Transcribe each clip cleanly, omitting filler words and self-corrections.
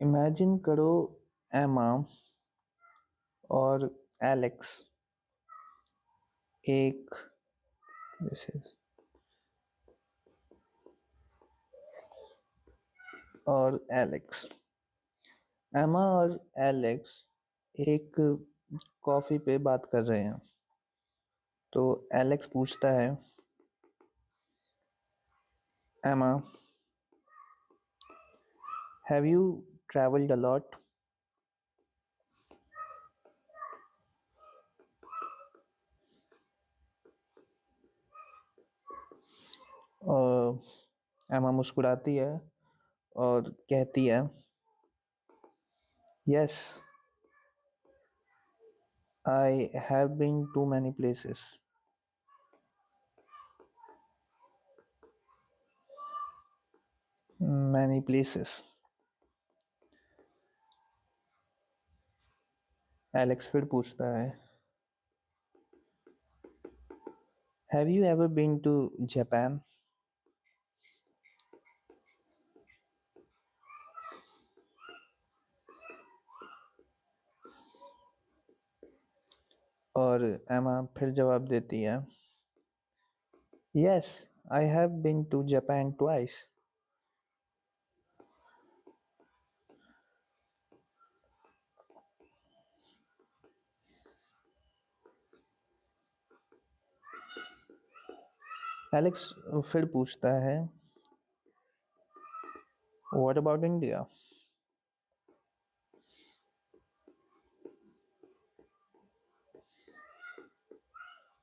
Imagine करो एमा और एलेक्स एक दिस इज और एलेक्स एमा और एलेक्स एक कॉफी पे बात कर रहे हैं। तो एलेक्स पूछता है, Emma, have you travelled a lot? Emma मुस्कुराती है और कहती है, yes, I have been to many places. Many places. Alex फिर पूछता है, have you ever been to Japan? और एमा फिर जवाब देती है, yes, I have been to Japan twice. Alex फिर पूछता है, व्हाट अबाउट इंडिया?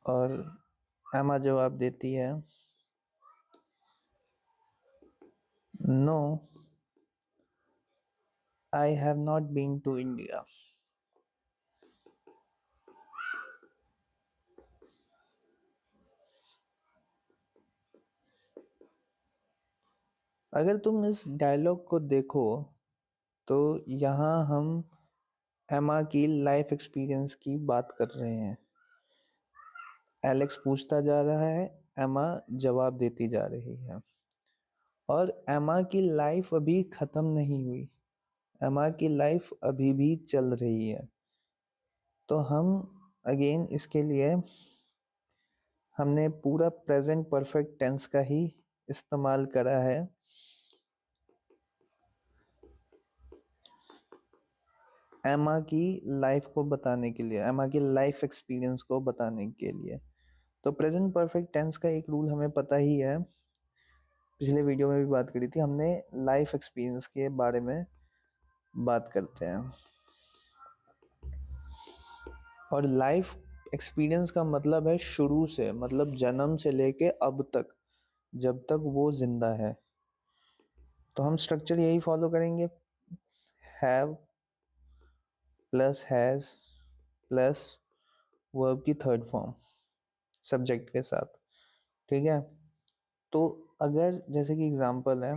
और एमा जवाब देती है, no, I have not been to India. अगर तुम इस डायलॉग को देखो तो यहाँ हम एमा की लाइफ एक्सपीरियंस की बात कर रहे हैं। एलेक्स पूछता जा रहा है, एमा जवाब देती जा रही है और एमा की लाइफ अभी खत्म नहीं हुई। एमा की लाइफ अभी भी चल रही है। तो हम अगेन इसके लिए हमने पूरा प्रेजेंट परफेक्ट टेंस का ही इस्तेमाल करा है। एमा की लाइफ को बताने के लिए, एमा की लाइफ एक्सपीरियंस को बताने के लिए। तो प्रेजेंट परफेक्ट टेंस का एक रूल हमें पता ही है, पिछले वीडियो में भी बात करी थी हमने। लाइफ एक्सपीरियंस के बारे में बात करते हैं और लाइफ एक्सपीरियंस का मतलब है शुरू से, मतलब जन्म से लेके अब तक, जब तक वो जिंदा है। तो हम स्ट्रक्चर यही फॉलो करेंगे, have plus has plus verb की थर्ड फॉर्म सब्जेक्ट के साथ। ठीक है। तो अगर जैसे कि एग्जांपल है,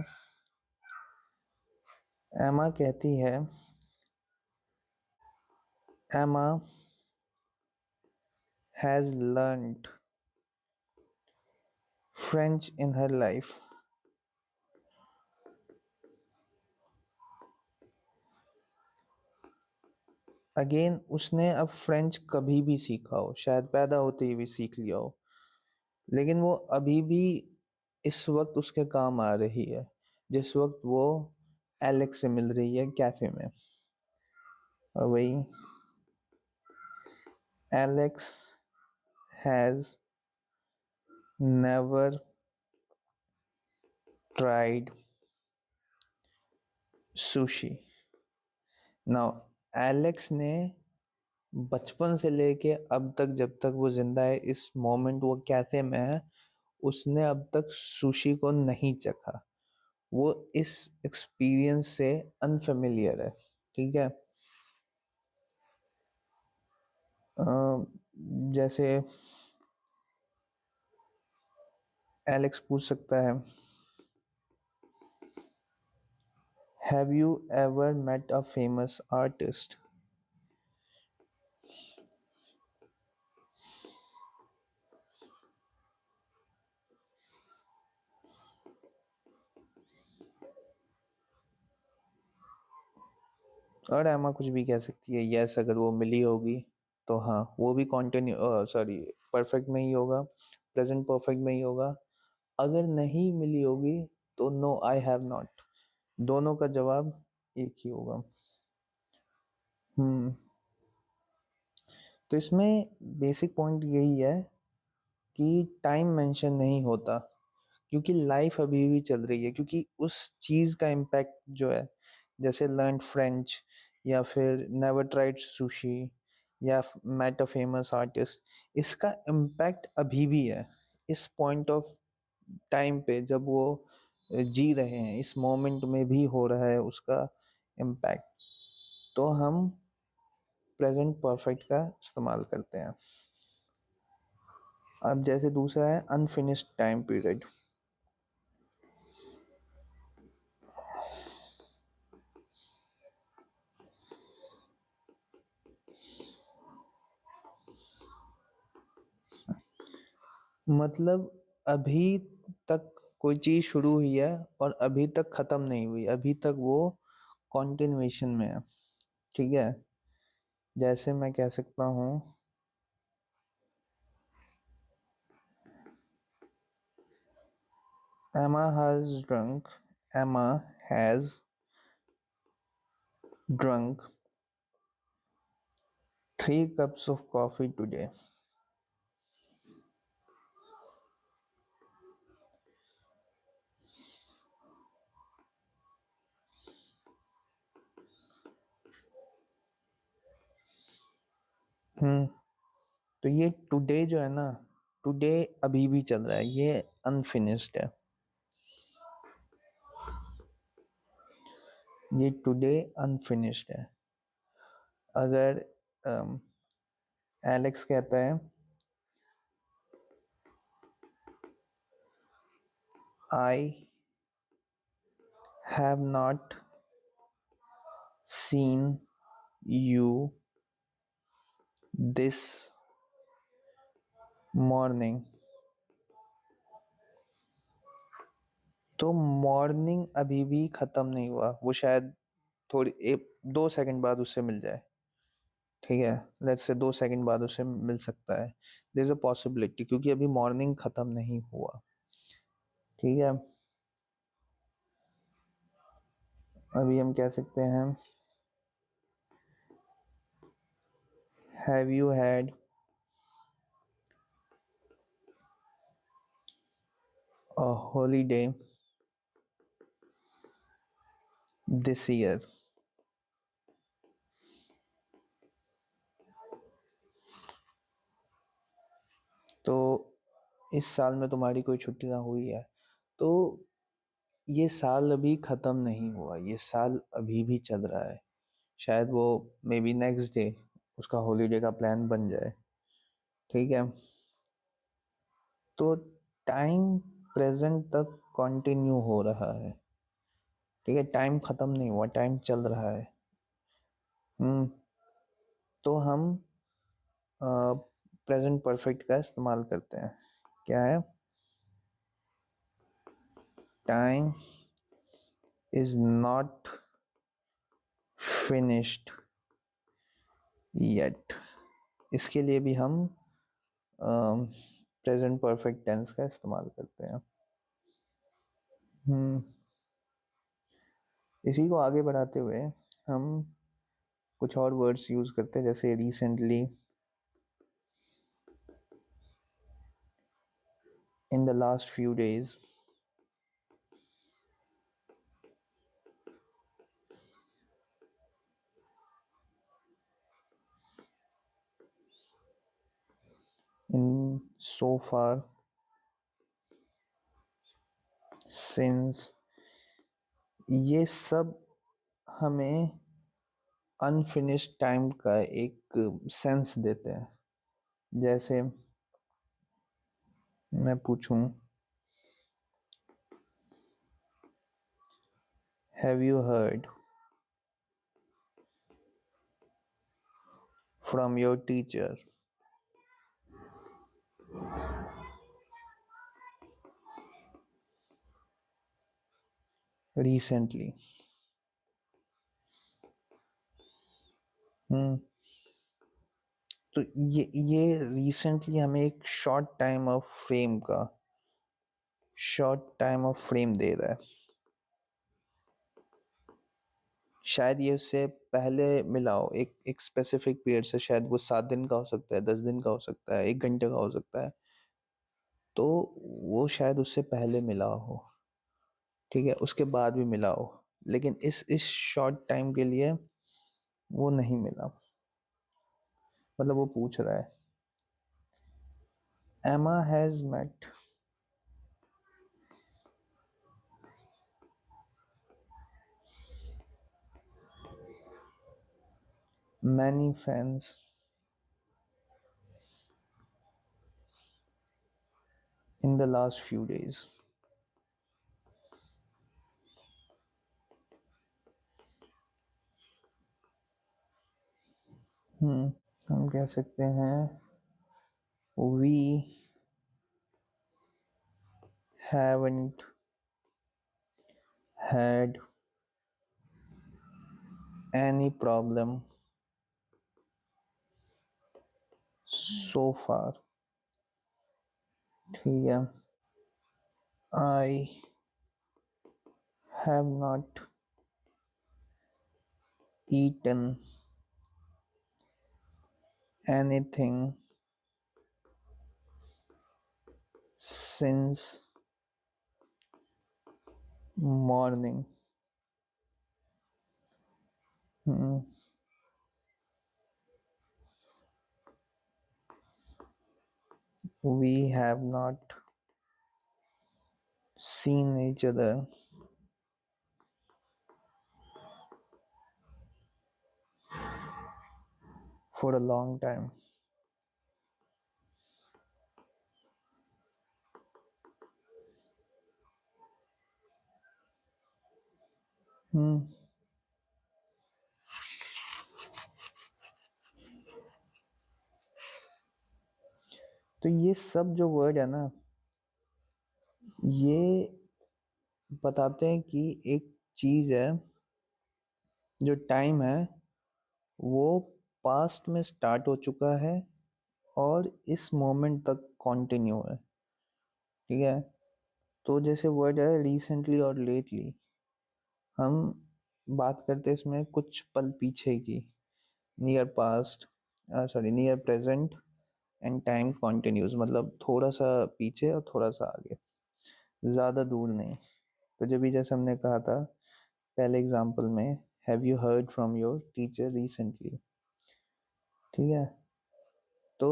एमा कहती है, Emma has learned French in her life. Again उसने अब फ्रेंच कभी भी सीखा हो, शायद पैदा होते ही भी सीख लिया हो, लेकिन वो अभी भी इस वक्त उसके काम आ रही है जिस वक्त वो एलेक्स से मिल रही है कैफे में। और वही, Alex has never tried sushi. Now Alex ने बचपन से लेके अब तक, जब तक वो जिंदा है, इस मोमेंट वो कैफे में है, उसने अब तक सुशी को नहीं चखा। वो इस एक्सपीरियंस से अनफेमिलियर है। ठीक है। जैसे एलेक्स पूछ सकता है, have you ever met a famous artist? और एमा कुछ भी कह सकती है, यस अगर वो मिली होगी तो हाँ वो भी कॉन्टिन्यू सॉरी परफेक्ट में ही होगा, प्रेजेंट परफेक्ट में ही होगा। अगर नहीं मिली होगी तो नो आई हैव नॉट। दोनों का जवाब एक ही होगा। हम्म। तो इसमें बेसिक पॉइंट यही है कि टाइम मेंशन नहीं होता, क्योंकि लाइफ अभी भी चल रही है, क्योंकि उस चीज़ का इम्पैक्ट जो है, जैसे लर्न फ्रेंच या फिर नेवर ट्राइड सुशी या मेट अ फेमस आर्टिस्ट, इसका इम्पैक्ट अभी भी है इस पॉइंट ऑफ टाइम पे, जब वो जी रहे हैं इस मोमेंट में भी हो रहा है उसका इम्पैक्ट। तो हम प्रेजेंट परफेक्ट का इस्तेमाल करते हैं। अब जैसे दूसरा है अनफिनिश्ड टाइम पीरियड। मतलब अभी तक कोई चीज शुरू हुई है और अभी तक खत्म नहीं हुई, अभी तक वो कंटिन्यूएशन में है। ठीक है, जैसे मैं कह सकता हूँ Emma has drunk Emma has drunk 3 cups of coffee today। हम्म। तो ये टुडे जो है ना, टुडे अभी भी चल रहा है, ये अनफिनिश्ड है। ये टुडे अनफिनिश्ड है। अगर एलेक्स कहता है I have not seen you this morning, तो मॉर्निंग अभी भी खत्म नहीं हुआ, वो शायद थोड़ी 1-2 सेकंड बाद उससे मिल जाए। ठीक है, लेट्स से 2 सेकंड बाद उससे मिल सकता है, देयर इज अ पॉसिबिलिटी, क्योंकि अभी मॉर्निंग खत्म नहीं हुआ। ठीक है, अभी हम कह सकते हैं have you had a holiday this year. तो इस साल में तुम्हारी कोई छुट्टी ना हुई है, तो ये साल अभी खत्म नहीं हुआ, ये साल अभी भी चल रहा है। शायद वो मे बी नेक्स्ट डे उसका हॉलीडे का प्लान बन जाए। ठीक है, तो टाइम प्रेजेंट तक कंटिन्यू हो रहा है। ठीक है, टाइम खत्म नहीं हुआ, टाइम चल रहा है। हम्म। तो हम प्रेजेंट परफेक्ट का इस्तेमाल करते हैं। क्या है? Time is not finished yet. इसके लिए भी हम प्रेजेंट परफेक्ट टेंस का इस्तेमाल करते हैं। हम्म। इसी को आगे बढ़ाते हुए हम कुछ और वर्ड्स यूज करते हैं, जैसे recently, in the last few days, in so far, since, ये सब हमें अनफिनिश्ड टाइम का एक सेंस देते हैं। जैसे मैं पूछूं have you heard from your teacher recently. हम्म। तो ये रिसेंटली हमें एक शॉर्ट टाइम ऑफ फ्रेम दे रहा है। शायद ये उससे पहले मिला हो, एक एक स्पेसिफिक पीरियड से, शायद वो 7 दिन का हो सकता है, 10 दिन का हो सकता है, 1 घंटे का हो सकता है। तो वो शायद उससे पहले मिला हो, ठीक है, उसके बाद भी मिला हो, लेकिन इस शॉर्ट टाइम के लिए वो नहीं मिला। मतलब वो पूछ रहा है, Emma has met many friends in the last few days. हम कह सकते हैं, we haven't had any problem so far. ठीक है। I have not eaten anything since morning. We have not seen each other for a long time। हम्म। तो ये सब जो वर्ड है ना, ये बताते हैं कि एक चीज है, जो टाइम है वो पास्ट में स्टार्ट हो चुका है और इस मोमेंट तक कंटिन्यू है। ठीक है। तो जैसे वर्ड है रिसेंटली और लेटली, हम बात करते हैं इसमें कुछ पल पीछे की, near past, sorry near present and time continues, मतलब थोड़ा सा पीछे और थोड़ा सा आगे, ज़्यादा दूर नहीं। तो जब भी जैसे हमने कहा था पहले एग्जाम्पल में, have you heard from your teacher recently. ठीक है। तो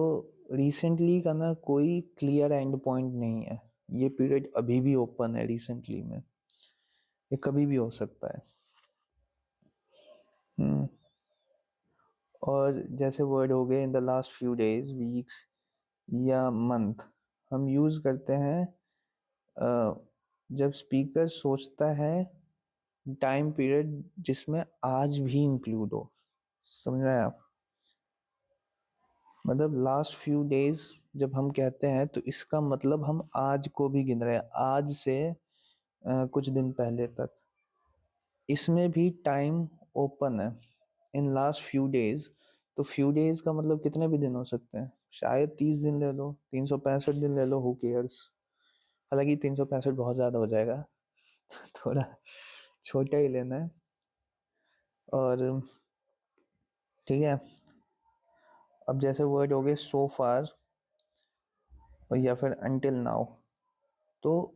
रिसेंटली का ना कोई क्लियर एंड पॉइंट नहीं है, ये पीरियड अभी भी ओपन है रिसेंटली में, ये कभी भी हो सकता है। हम्म। और जैसे वर्ड हो गए इन the last few days, weeks या मंथ, हम यूज करते हैं जब स्पीकर सोचता है टाइम पीरियड जिसमें आज भी इंक्लूड हो। समझ रहे हैं आप? मतलब लास्ट फ्यू डेज जब हम कहते हैं तो इसका मतलब हम आज को भी गिन रहे हैं, आज से कुछ दिन पहले तक। इसमें भी टाइम ओपन है इन लास्ट फ्यू डेज। तो फ्यू डेज का मतलब कितने भी दिन हो सकते हैं, शायद 30 दिन ले लो, 365 दिन ले लो, हु केयर्स। हालांकि 365 बहुत ज़्यादा हो जाएगा, थोड़ा छोटा ही लेना है। और ठीक है, अब जैसे वर्ड हो गए सो फार या फिर अंटिल नाउ। तो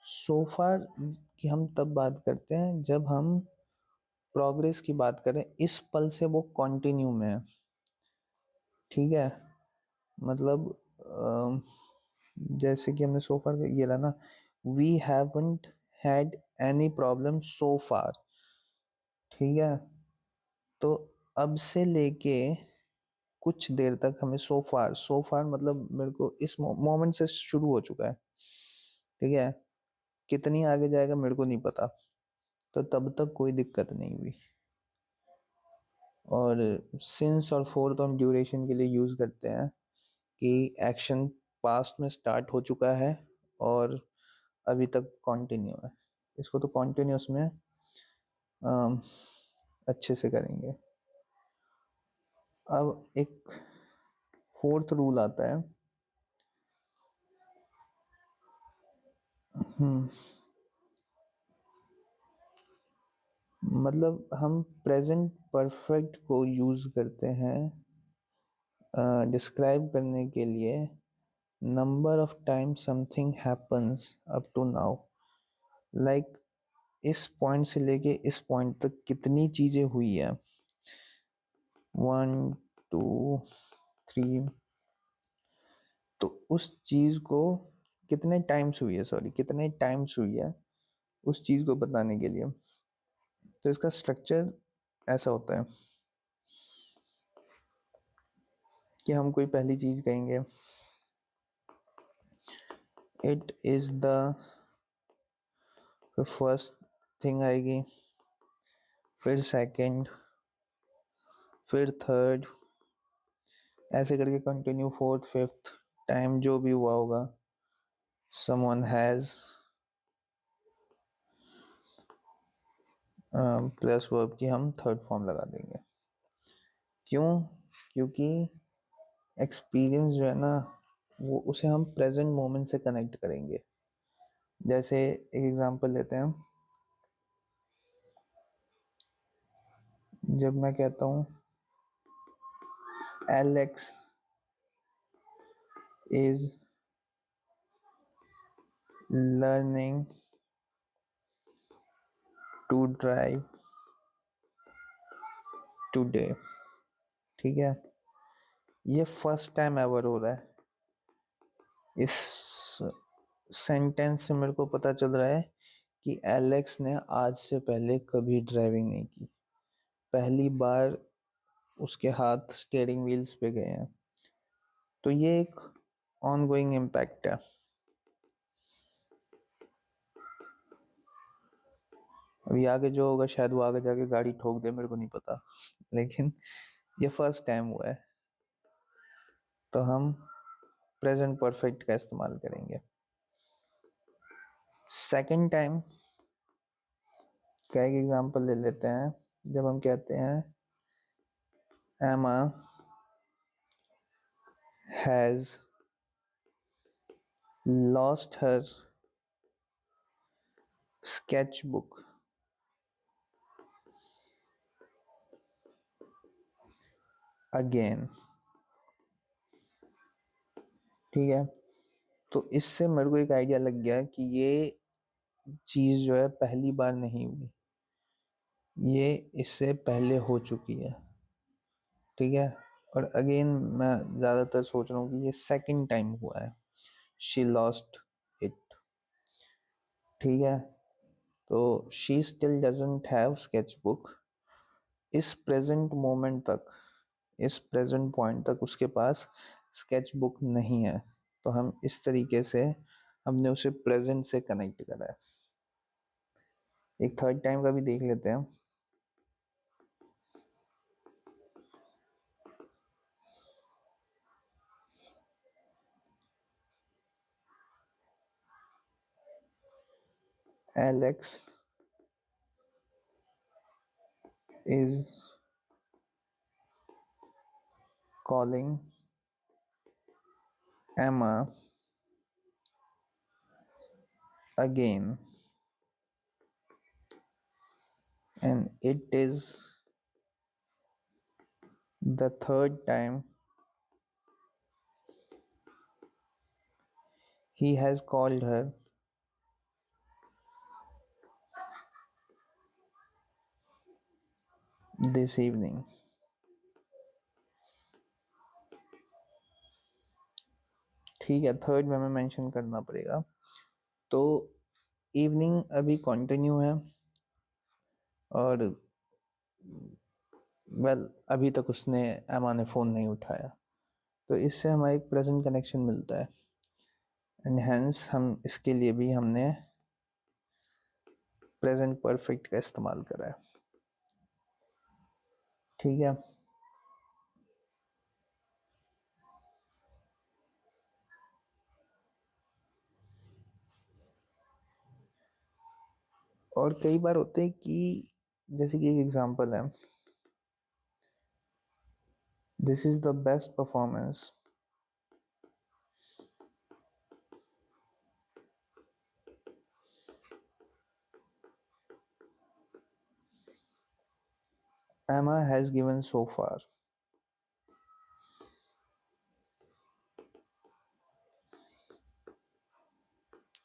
सो फार की हम तब बात करते हैं जब हम प्रोग्रेस की बात करें, इस पल से वो कंटिन्यू में है। ठीक है। मतलब जैसे कि हमने सो फार ये रहा ना, we haven't had any problem so far. ठीक है। तो अब से लेके कुछ देर तक हमें सो फार मतलब मेरे को इस मोमेंट से शुरू हो चुका है। ठीक है। कितनी आगे जाएगा मेरे को नहीं पता, तो तब तक कोई दिक्कत नहीं हुई। और सिंस और फोर तो हम ड्यूरेशन के लिए यूज करते हैं कि एक्शन पास्ट में स्टार्ट हो चुका है और अभी तक कंटिन्यू है। इसको तो कंटिन्यूस में अम, अच्छे से करेंगे। अब एक फोर्थ रूल आता है। मतलब हम प्रेजेंट परफेक्ट को यूज करते हैं डिस्क्राइब करने के लिए number of time something happens up to now. Like इस पॉइंट से लेके इस पॉइंट तक कितनी चीजें हुई है, 1 2 3। तो उस चीज को कितने टाइम्स हुई है, सॉरी कितने टाइम्स हुई है, उस चीज को बताने के लिए। तो इसका स्ट्रक्चर ऐसा होता है कि हम कोई पहली चीज कहेंगे, it is the first thing आएगी, फिर सेकंड, फिर थर्ड, ऐसे करके कंटिन्यू फोर्थ फिफ्थ टाइम जो भी हुआ होगा। समवन हैज प्लस वर्ब की हम थर्ड फॉर्म लगा देंगे। क्यों? क्योंकि एक्सपीरियंस जो है ना, वो उसे हम प्रेजेंट मोमेंट से कनेक्ट करेंगे। जैसे एक एग्जांपल लेते हैं, जब मैं कहता हूँ Alex is learning to drive today, ठीक है, ये फर्स्ट टाइम एवर हो रहा है। इस सेंटेंस से मेरे को पता चल रहा है कि एलेक्स ने आज से पहले कभी ड्राइविंग नहीं की, पहली बार उसके हाथ स्टीयरिंग व्हील्स पे गए हैं। तो ये एक ऑन गोइंग इम्पैक्ट है। अभी आगे जो होगा शायद वो आगे जाके गाड़ी ठोक दे, मेरे को नहीं पता, लेकिन ये फर्स्ट टाइम हुआ है, तो हम प्रेजेंट परफेक्ट का इस्तेमाल करेंगे। सेकंड टाइम का एक एग्जांपल ले लेते हैं। जब हम कहते हैं एमा has lost her sketch book again, ठीक है। तो इससे मेरे को एक आइडिया लग गया कि ये चीज जो है पहली बार नहीं हुई, ये इससे पहले हो चुकी है, ठीक है। और अगेन मैं ज्यादातर सोच रहा हूँ कि ये सेकंड टाइम हुआ है, शी लॉस्ट इट, ठीक है। तो she still doesn't have sketch book. इस प्रेजेंट मोमेंट तक, इस प्रेजेंट पॉइंट तक उसके पास स्केच बुक नहीं है। तो हम इस तरीके से हमने उसे प्रेजेंट से कनेक्ट करा है। एक थर्ड टाइम का भी देख लेते हैं। एलेक्स इज कॉलिंग एमा again and it is the third time he has called her this evening। ठीक है, थर्ड में हमें मेंशन करना पड़ेगा। तो इवनिंग अभी कंटिन्यू है और वेल अभी तक उसने एमा ने फ़ोन नहीं उठाया, तो इससे हमारा एक प्रेजेंट कनेक्शन मिलता है एंड हेंस हम इसके लिए भी हमने प्रेजेंट परफेक्ट का इस्तेमाल करा है, ठीक है। और कई बार होते हैं कि जैसे कि एक एग्जांपल है, This is the best performance. Emma has given so far.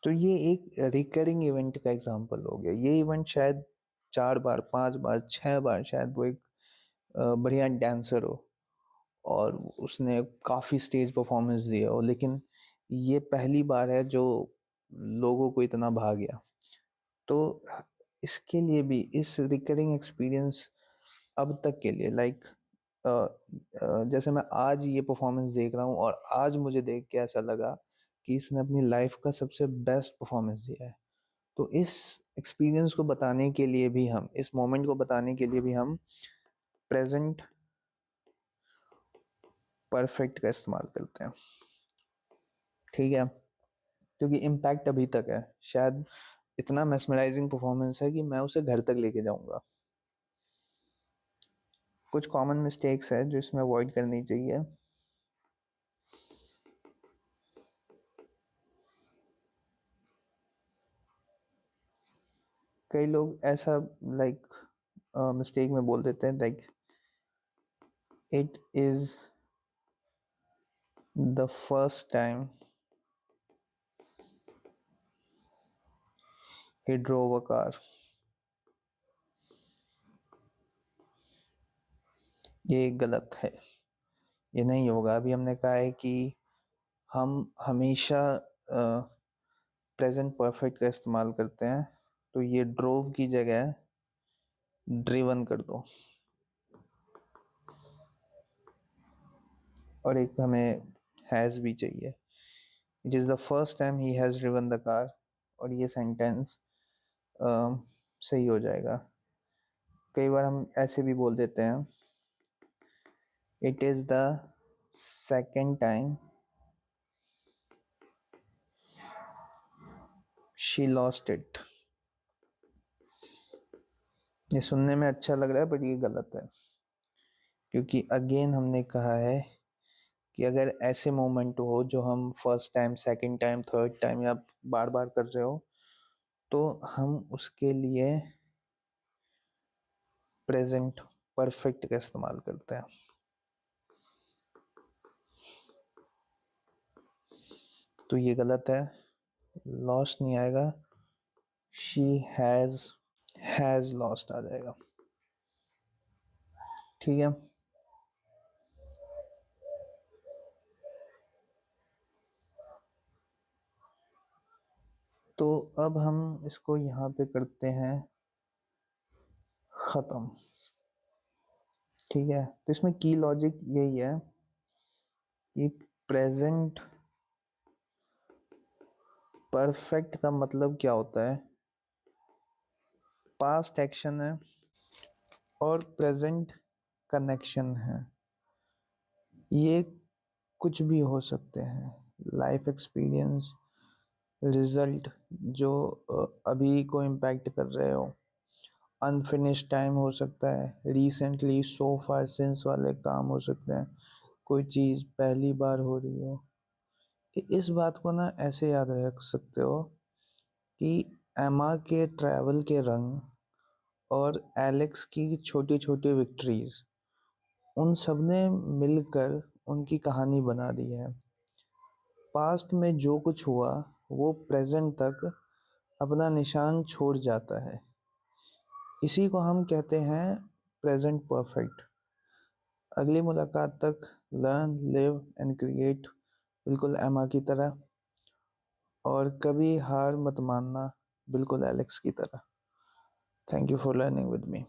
तो ये एक रिकरिंग इवेंट का एग्जांपल हो गया। ये इवेंट शायद 4 बार, 5 बार, 6 बार शायद वो एक बढ़िया डांसर हो और उसने काफ़ी स्टेज परफॉर्मेंस दिया हो, लेकिन ये पहली बार है जो लोगों को इतना भा गया। तो इसके लिए भी इस रिकरिंग एक्सपीरियंस अब तक के लिए लाइक जैसे मैं आज ये परफॉर्मेंस देख रहा हूँ और आज मुझे देख के ऐसा लगा कि इसने अपनी लाइफ का सबसे बेस्ट परफॉर्मेंस दिया है। तो इस एक्सपीरियंस को बताने के लिए भी हम, इस मोमेंट को बताने के लिए भी हम प्रेजेंट परफेक्ट का इस्तेमाल करते हैं। ठीक है, क्योंकि इम्पैक्ट अभी तक है, शायद इतना मेस्मराइजिंग परफॉर्मेंस है कि मैं उसे घर तक लेके जाऊंगा। कुछ कॉमन मिस्टेक्स है जो इसमें अवॉइड करनी चाहिए। कई लोग ऐसा लाइक मिस्टेक में बोल देते हैं like it is the first time he drove a car. ये गलत है, ये नहीं होगा। अभी हमने कहा है कि हम हमेशा प्रेजेंट परफेक्ट का इस्तेमाल करते हैं, तो ये ड्रोव की जगह ड्रिवन कर दो। और एक हमें हैज़ भी चाहिए। It is the first time he has driven the car, और ये सेंटेंस सही हो जाएगा। कई बार हम ऐसे भी बोल देते हैं it is the second time she lost it. ये सुनने में अच्छा लग रहा है बट ये गलत है, क्योंकि अगेन हमने कहा है कि अगर ऐसे मोमेंट हो जो हम first time, second time, third time या बार बार कर रहे हो, तो हम उसके लिए प्रेजेंट परफेक्ट का इस्तेमाल करते हैं। तो ये गलत है, लॉस्ट नहीं आएगा, शी हैज लॉस्ट आ जाएगा। ठीक है, तो अब हम इसको यहाँ पे करते हैं ख़त्म। ठीक है, तो इसमें की लॉजिक यही है कि प्रेजेंट परफेक्ट का मतलब क्या होता है, पास्ट एक्शन है और प्रेजेंट कनेक्शन है। ये कुछ भी हो सकते हैं, लाइफ एक्सपीरियंस, रिजल्ट जो अभी को इम्पैक्ट कर रहे हो, अनफिनिश्ड टाइम हो सकता है, रिसेंटली सो फार सिंस वाले काम हो सकते हैं, कोई चीज़ पहली बार हो रही हो। इस बात को ना ऐसे याद रख सकते हो कि एमा के ट्रैवल के रंग और एलेक्स की छोटी छोटी विक्ट्रीज, उन सब ने मिलकर उनकी कहानी बना दी है। पास्ट में जो कुछ हुआ वो प्रेजेंट तक अपना निशान छोड़ जाता है। इसी को हम कहते हैं प्रेजेंट परफेक्ट। अगली मुलाकात तक लर्न, लिव एंड क्रिएट, बिल्कुल एमा की तरह, और कभी हार मत मानना, बिल्कुल एलेक्स की तरह। Thank you for learning with me.